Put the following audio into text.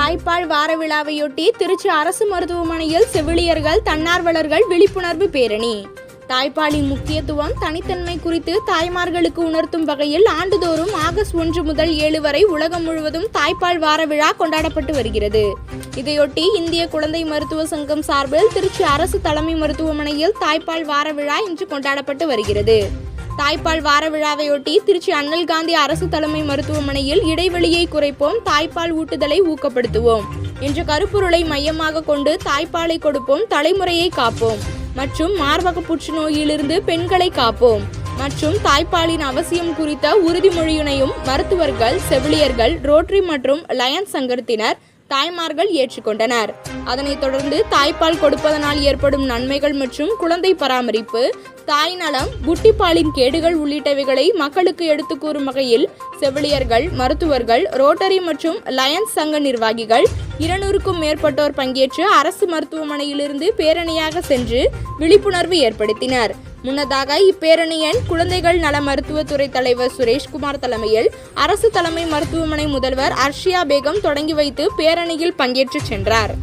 தாய்ப்பால் வார விழாவையொட்டி திருச்சி அரசு மருத்துவமனையில் செவிலியர்கள் தன்னார்வலர்கள் விழிப்புணர்வு பேரணி. தாய்ப்பாலின் முக்கியத்துவம் தனித்தன்மை குறித்து தாய்மார்களுக்கு உணர்த்தும் வகையில் ஆண்டுதோறும் ஆகஸ்ட் 1 முதல் 7 வரை உலகம் முழுவதும் தாய்ப்பால் வார விழா கொண்டாடப்பட்டு வருகிறது. இதையொட்டி இந்திய குழந்தை மருத்துவ சங்கம் சார்பில் திருச்சி அரசு தலைமை மருத்துவமனையில் தாய்ப்பால் வார விழா இன்று கொண்டாடப்பட்டு வருகிறது. தாய்ப்பால் வார விழாவையொட்டி திருச்சி அண்ணல் காந்தி அரசு தலைமை மருத்துவமனையில் இடைவெளியை குறைப்போம், தாய்ப்பால் ஊட்டுதலை ஊக்கப்படுத்துவோம் என்ற கருப்பொருளை மையமாக கொண்டு தாய்ப்பாலை கொடுப்போம், தலைமுறையை காப்போம் மற்றும் மார்பக புற்றுநோயிலிருந்து பெண்களை காப்போம் மற்றும் தாய்ப்பாலின் அவசியம் குறித்த உறுதிமொழியினையும் மருத்துவர்கள், செவிலியர்கள், ரோட்டரி மற்றும் லயன்ஸ் சங்கத்தினர், தாய்மார்கள் ஏற்றுக்கொண்டனர். அதனைத் தொடர்ந்து தாய்ப்பால் கொடுப்பதனால் ஏற்படும் நன்மைகள் மற்றும் குழந்தை பராமரிப்பு, தாய் நலம், புட்டிப்பாலின் கேடுகள் உள்ளிட்டவைகளை மக்களுக்கு எடுத்துக் கூறும் வகையில் செவிலியர்கள், மருத்துவர்கள், ரோட்டரி மற்றும் லயன்ஸ் சங்க நிர்வாகிகள் 200க்கும் மேற்பட்டோர் பங்கேற்று அரசு மருத்துவமனையிலிருந்து பேரணியாக சென்று விழிப்புணர்வு ஏற்படுத்தினர். முன்னதாக இப்பேரணியின் குழந்தைகள் நல மருத்துவத்துறை தலைவர் சுரேஷ்குமார் தலைமையில் அரசு தலைமை மருத்துவமனை முதல்வர் அர்ஷியா பேகம் தொடங்கி வைத்து பேரணியில் பங்கேற்று சென்றார்.